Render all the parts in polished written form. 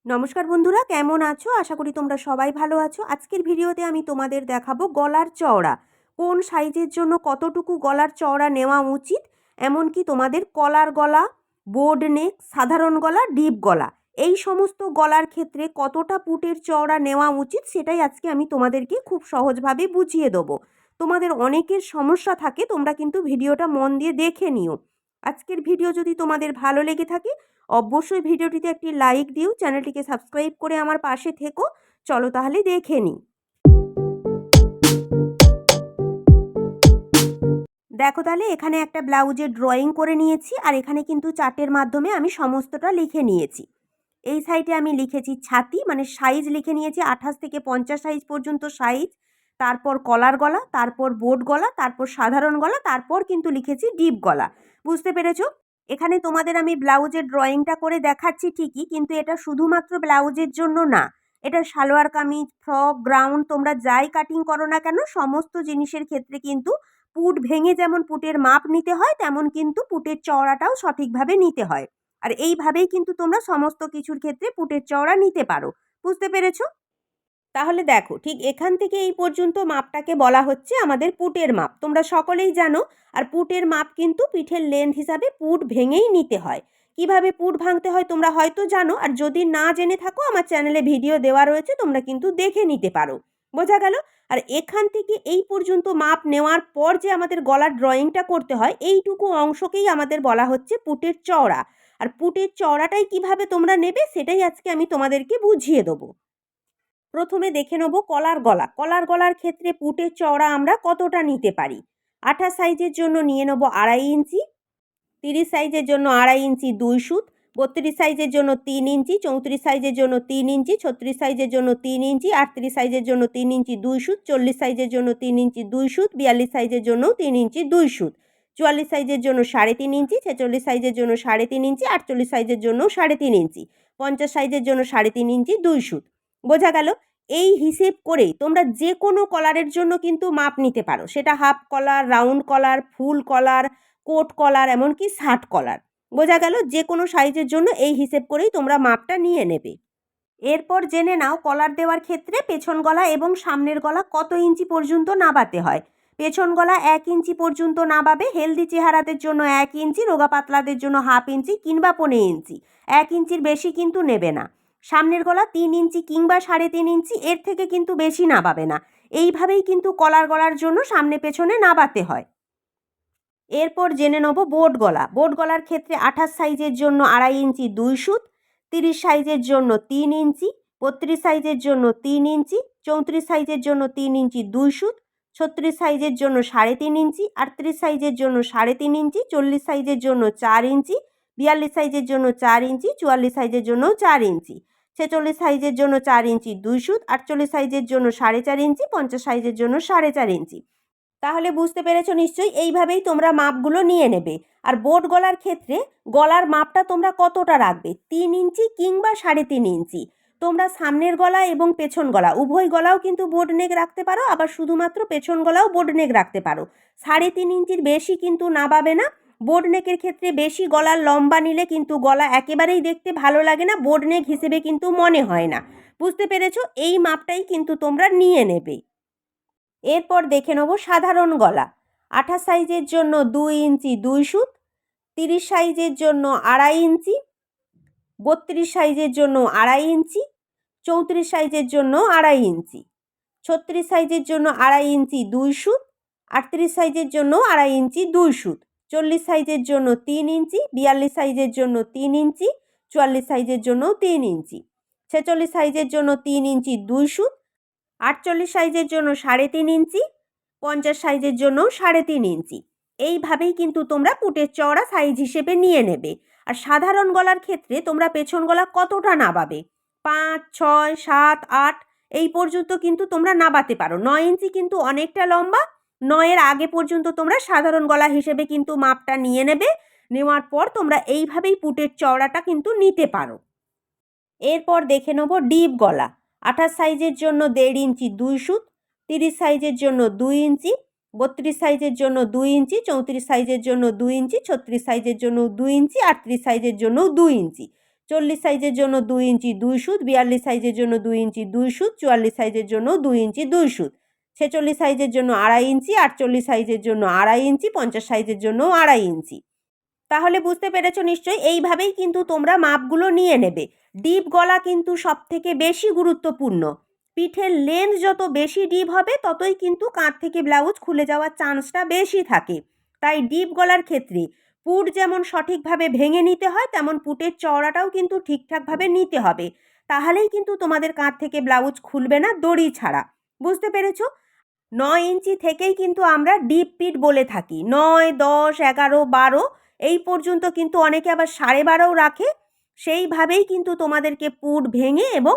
নমস্কার বন্ধুরা, কেমন আছো? আশা করি তোমরা সবাই ভালো আছো। আজকের ভিডিওতে আমি তোমাদের দেখাবো গলার চওড়া, কোন সাইজের জন্য কতটুকু গলার চওড়া নেওয়া উচিত, এমনকি তোমাদের কলার গলা, বোর্ড নেক, সাধারণ গলা, ডিপ গলা, এই সমস্ত গলার ক্ষেত্রে কতটা পুটের চওড়া নেওয়া উচিত সেটাই আজকে আমি তোমাদেরকে খুব সহজভাবে বুঝিয়ে দেবো। তোমাদের অনেকের সমস্যা থাকে, তোমরা কিন্তু ভিডিওটা মন দিয়ে দেখে নিও। আজকের ভিডিও যদি তোমাদের ভালো লেগে থাকে অবশ্যই ভিডিওটিতে একটি লাইক দিও, চ্যানেলটিকে সাবস্ক্রাইব করে আমার পাশে থেকো। চলো তাহলে দেখে নিই। দেখো তাহলে এখানে একটা ব্লাউজের ড্রয়িং করে নিয়েছি, আর এখানে কিন্তু চার্টের মাধ্যমে আমি সমস্তটা লিখে নিয়েছি। এই সাইডে আমি লিখেছি ছাতি, মানে সাইজ লিখে নিয়েছি 28 থেকে 50 সাইজ পর্যন্ত সাইজ, তারপর কলার গলা, তারপর বোট গলা, তারপর সাধারণ গলা, তারপর কিন্তু লিখেছি ডিপ গলা। বুঝতে পেরেছো? এখানে তোমাদের আমি ব্লাউজের ড্রয়িংটা করে দেখাচ্ছি ঠিকই, কিন্তু এটা শুধুমাত্র ব্লাউজের জন্য না, এটা সালোয়ার কামিজ, ফ্রক, গ্রাউন্ড তোমরা যাই কাটিং করো না কেন সমস্ত জিনিসের ক্ষেত্রে কিন্তু পুট ভেঙে যেমন পুটের মাপ নিতে হয়, তেমন কিন্তু পুটের চওড়াটাও সঠিকভাবে নিতে হয়। আর এইভাবেই কিন্তু তোমরা সমস্ত কিছুর ক্ষেত্রে পুটের চওড়া নিতে পারো। বুঝতে পেরেছো? তাহলে দেখো, ঠিক এখান থেকে এই পর্যন্ত মাপটাকে বলা হচ্ছে আমাদের পুটের মাপ, তোমরা সকলেই জানো। আর পুটের মাপ কিন্তু পিঠের লেন্থ হিসাবে পুট ভেঙেই নিতে হয়। কিভাবে পুট ভাঙতে হয় তোমরা হয়তো জানো, আর যদি না জেনে থাকো আমার চ্যানেলে ভিডিও দেওয়া রয়েছে, তোমরা কিন্তু দেখে নিতে পারো। বোঝা গেল? আর এখান থেকে এই পর্যন্ত মাপ নেওয়ার পর যে আমাদের গলার ড্রয়িংটা করতে হয়, এইটুকু অংশকেই আমাদের বলা হচ্ছে পুটের চওড়া। আর পুটের চওড়াটাই কিভাবে তোমরা নেবে সেটাই আজকে আমি তোমাদেরকে বুঝিয়ে দেবো। প্রথমে দেখে নেব কলার গলা। কলার গলার ক্ষেত্রে পুটের চওড়া আমরা কতটা নিতে পারি। 28 সাইজের জন্য নিয়ে নেব 2.5 ইঞ্চি, 30 সাইজের জন্য 2.5 ইঞ্চি 2 সুত, 32 সাইজের জন্য 3 ইঞ্চি, 34 সাইজের জন্য 3 ইঞ্চি, 36 সাইজের জন্য 3 ইঞ্চি, 38 সাইজের জন্য 3 ইঞ্চি 2 সুত, 40 সাইজের জন্য 3 ইঞ্চি 2 সুত, 42 সাইজের জন্য 3 ইঞ্চি 2 সুত, 44 সাইজের জন্য 3.5 ইঞ্চি, 46 সাইজের জন্য 3.5 ইঞ্চি, 48 সাইজের জন্য 3.5 ইঞ্চি, 50 সাইজের জন্য 3.5 ইঞ্চি 2 সুত। বোঝা গেল? এই হিসেব করে তোমরা যে কোনো কলারের জন্য কিন্তু মাপ নিতে পারো, সেটা হাফ কলার, রাউন্ড কলার, ফুল কলার, কোট কলার, এমনকি শার্ট কলার। বোঝা গেল? যে কোনো সাইজের জন্য এই হিসেব করেই তোমরা মাপটা নিয়ে নেবে। এরপর জেনে নাও কলার দেওয়ার ক্ষেত্রে পেছন গলা এবং সামনের গলা কত ইঞ্চি পর্যন্ত নাবাতে হয়। পেছন গলা 1 ইঞ্চি পর্যন্ত নাবাবে। হেলদি চেহারাদের জন্য 1 ইঞ্চি, রোগা পাতলাদের জন্য হাফ ইঞ্চি কিংবা 1.5 ইঞ্চি, 1 ইঞ্চির বেশি কিন্তু নেবে না। সামনের গলা 3 ইঞ্চি কিংবা 3.5 ইঞ্চি, এর থেকে কিন্তু বেশি নাবাবে না। এইভাবেই কিন্তু কলার গলার জন্য সামনে পেছনে নাবাতে হয়। এরপর জেনে নেব বোট গলা। বোট গলার ক্ষেত্রে 28 সাইজের জন্য 2.5 ইঞ্চি 2 সুত, 30 সাইজের জন্য 3 ইঞ্চি, 32 সাইজের জন্য 3 ইঞ্চি, 34 সাইজের জন্য 3 ইঞ্চি 2 সুত, 36 সাইজের জন্য 3.5 ইঞ্চি, 38 সাইজের জন্য 3.5 ইঞ্চি, 40 সাইজের জন্য 4 ইঞ্চি, 42 সাইজের জন্য 4 ইঞ্চি, 44 সাইজের জন্য 4 ইঞ্চি, 46 সাইজের জন্য 4 ইঞ্চি 2 সুত, 48 সাইজের জন্য 4.5 ইঞ্চি, 50 সাইজের জন্য 4.5 ইঞ্চি। তাহলে বুঝতে পেরেছো নিশ্চয়ই? এইভাবেই তোমরা মাপগুলো নিয়ে নেবে। আর বোট গলার ক্ষেত্রে গলার মাপটা তোমরা কতটা রাখবে, 3 ইঞ্চি কিংবা 3.5 ইঞ্চি। তোমরা সামনের গলা এবং পেছন গলা উভয় গলাও কিন্তু বোট নেক রাখতে পারো, আবার শুধুমাত্র পেছন গলাও বোট নেক রাখতে পারো। 3.5 ইঞ্চির বেশি কিন্তু নাবাবে না। বোট নেকের ক্ষেত্রে বেশি গলার লম্বা নিলে কিন্তু গলা একেবারেই দেখতে ভালো লাগে না, বোট নেক হিসেবে কিন্তু মনে হয় না। বুঝতে পেরেছো? এই মাপটাই কিন্তু তোমরা নিয়ে নেবে। এরপর দেখে নেব সাধারণ গলা। 28 সাইজের জন্য 2 ইঞ্চি 2 সুত, 30 সাইজের জন্য 2.5 ইঞ্চি, 32 সাইজের জন্য 2.5 ইঞ্চি, 34 সাইজের জন্য 2.5 ইঞ্চি, 36 সাইজের জন্য 2.5 ইঞ্চি 2 সুত, 38 সাইজের জন্য 2.5 ইঞ্চি 2 সুত, 40 সাইজের জন্য 3 ইঞ্চি, 42 সাইজের জন্য 3 ইঞ্চি, 44 সাইজের জন্য 3 ইঞ্চি, 46 সাইজের জন্য 3 ইঞ্চি 2 সুত, 48 সাইজের জন্য 3.5 ইঞ্চি, 50 সাইজের জন্য 3.5 ইঞ্চি। এইভাবেই কিন্তু তোমরা পুটের চওড়া সাইজ হিসেবে নিয়ে নেবে। আর সাধারণ গলার ক্ষেত্রে তোমরা পেছন গলা কতটা নাবাবে, 5, 6, 7, 8 এই পর্যন্ত কিন্তু তোমরা নাবাতে পারো। 9 ইঞ্চি কিন্তু অনেকটা লম্বা, 9 এর আগে পর্যন্ত তোমরা সাধারণ গলা হিসেবে কিন্তু মাপটা নিয়ে নেবে। নেওয়ার পর তোমরা এইভাবেই পুটের চওড়াটা কিন্তু নিতে পারো। এরপর দেখে নেব ডিপ গলা। 28 সাইজের জন্য 1.5 ইঞ্চি 2 সুত, 30 সাইজের জন্য 2 ইঞ্চি, 32 সাইজের জন্য 2 ইঞ্চি, 34 সাইজের জন্য 2 ইঞ্চি, 36 সাইজের জন্য 2 ইঞ্চি, 38 সাইজের জন্য 2 ইঞ্চি, 40 সাইজের জন্য 2 ইঞ্চি 2 সুত, 42 সাইজের জন্য 2 ইঞ্চি 2 সুত, 44 সাইজের জন্য 2 ইঞ্চি 2 সুত, 46 সাইজের জন্য 2.5 ইঞ্চি, 48 সাইজের জন্য 2.5 ইঞ্চি, 50 সাইজের জন্য 2.5 ইঞ্চি। তাহলে বুঝতে পেরেছো নিশ্চয়ই। এইভাবেই কিন্তু তোমরা মাপগুলো নিয়ে নেবে। ডিপ গলা কিন্তু সবথেকে বেশি গুরুত্বপূর্ণ। পিঠের লেন্থ যত বেশি ডিপ হবে ততই কিন্তু কাঁধ থেকে ব্লাউজ খুলে যাওয়ার চান্সটা বেশি থাকে। তাই ডিপ গলার ক্ষেত্রে পুট যেমন সঠিকভাবে ভেঙে নিতে হয়, তেমন পুটের চওড়াটাও কিন্তু ঠিকঠাকভাবে নিতে হবে। তাহলেই কিন্তু তোমাদের কাঁধ থেকে ব্লাউজ খুলবে না দড়ি ছাড়া। বুঝতে পেরেছো? 9 ইঞ্চি থেকেই কিন্তু আমরা ডিপ পিট বলে থাকি। 9, 10, 11, 12 এই পর্যন্ত কিন্তু অনেকে আবার 12.5 রাখে। সেইভাবেই কিন্তু তোমাদেরকে পুট ভেঙে এবং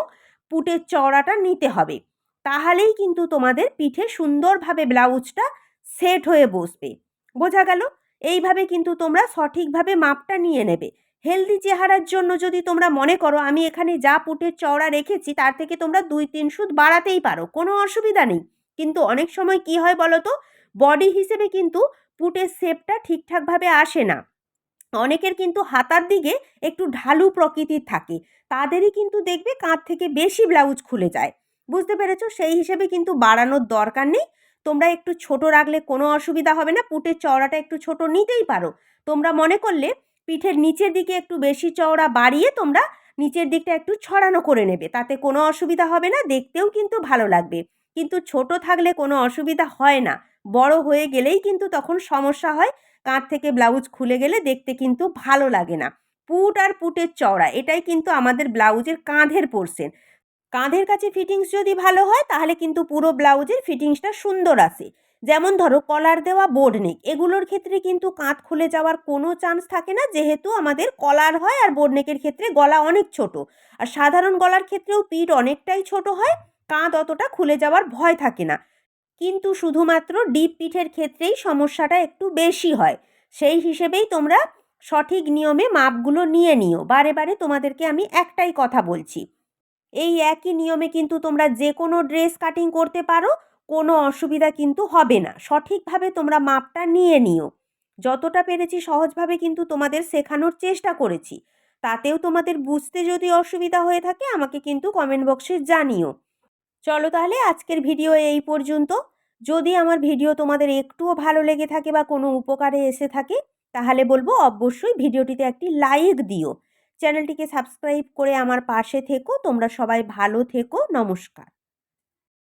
পুটের চওড়াটা নিতে হবে। তাহলেই কিন্তু তোমাদের পিঠে সুন্দরভাবে ব্লাউজটা সেট হয়ে বসবে। বোঝা গেল? এইভাবে কিন্তু তোমরা সঠিকভাবে মাপটা নিয়ে নেবে। হেলদি চেহারার জন্য যদি তোমরা মনে করো আমি এখানে যা পুটের চওড়া রেখেছি তার থেকে তোমরা 2-3 সুত বাড়াতেই পারো, কোনো অসুবিধা নেই। কিন্তু অনেক সময় কি হয় বলো তো, বডি হিসেবে কিন্তু পুটের শেপটা ঠিকঠাকভাবে আসে না। অনেকের কিন্তু হাতার দিকে একটু ঢালু প্রকৃতির থাকে, তাদেরই কিন্তু দেখবে কাঁধ থেকে বেশি ব্লাউজ খুলে যায়। বুঝতে পেরেছো? সেই হিসেবে কিন্তু বাড়ানোর দরকার নেই। তোমরা একটু ছোট রাখলে কোনো অসুবিধা হবে না, পুটের চওড়াটা একটু ছোট নিতেই পারো। তোমরা মনে করলে পিঠের নিচের দিকে একটু বেশি চওড়া বাড়িয়ে তোমরা নিচের দিকটা একটু ছড়ানো করে নেবে, তাতে কোনো অসুবিধা হবে না, দেখতেও কিন্তু ভালো লাগবে। কিন্তু ছোট থাকলে কোনো অসুবিধা হয় না, বড় হয়ে গেলেই কিন্তু তখন সমস্যা হয়। কাঁধ থেকে ব্লাউজ খুলে গেলে দেখতে কিন্তু ভালো লাগে না। পুট আর পুটের চওড়া এটাই কিন্তু আমাদের ব্লাউজের কাঁধের পোরশন। কাঁধের কাছে ফিটিংস যদি ভালো হয় তাহলে কিন্তু পুরো ব্লাউজের ফিটিংসটা সুন্দর আসে। যেমন ধরো কলার দেওয়া বোর্ড নেক, এগুলোর ক্ষেত্রে কিন্তু কাঁধ খুলে যাওয়ার কোনো চান্স থাকে না, যেহেতু আমাদের কলার হয় আর বোর্ড নেকের ক্ষেত্রে গলা অনেক ছোট। আর সাধারণ গলার ক্ষেত্রেও পিঠ অনেকটাই ছোট হয়, কাঁধ অতটা খুলে যাওয়ার ভয় থাকে না। কিন্তু শুধুমাত্র ডিপ পিঠের ক্ষেত্রেই সমস্যাটা একটু বেশি হয়। সেই হিসেবেই তোমরা সঠিক নিয়মে মাপগুলো নিয়ে নিও। বারে বারে তোমাদেরকে আমি একটাই কথা বলছি। এই একই নিয়মে কিন্তু তোমরা যে কোনো ড্রেস কাটিং করতে পারো, কোনো অসুবিধা কিন্তু হবে না। সঠিকভাবে তোমরা মাপটা নিয়ে নিও। যতটা পেরেছি সহজভাবে কিন্তু তোমাদের শেখানোর চেষ্টা করেছি। তাতেও তোমাদের বুঝতে যদি অসুবিধা হয়ে থাকে আমাকে কিন্তু কমেন্ট বক্সে জানিও। চলো তাহলে আজকের ভিডিও এই পর্যন্ত। যদি আমার ভিডিও তোমাদের একটুও ভালো লেগে থাকে বা কোনো উপকারে এসে থাকে তাহলে বলবো অবশ্যই ভিডিওটিতে একটি লাইক দিও। চ্যানেলটিকে সাবস্ক্রাইব করে আমার পাশে থেকো। তোমরা সবাই ভালো থেকো। নমস্কার।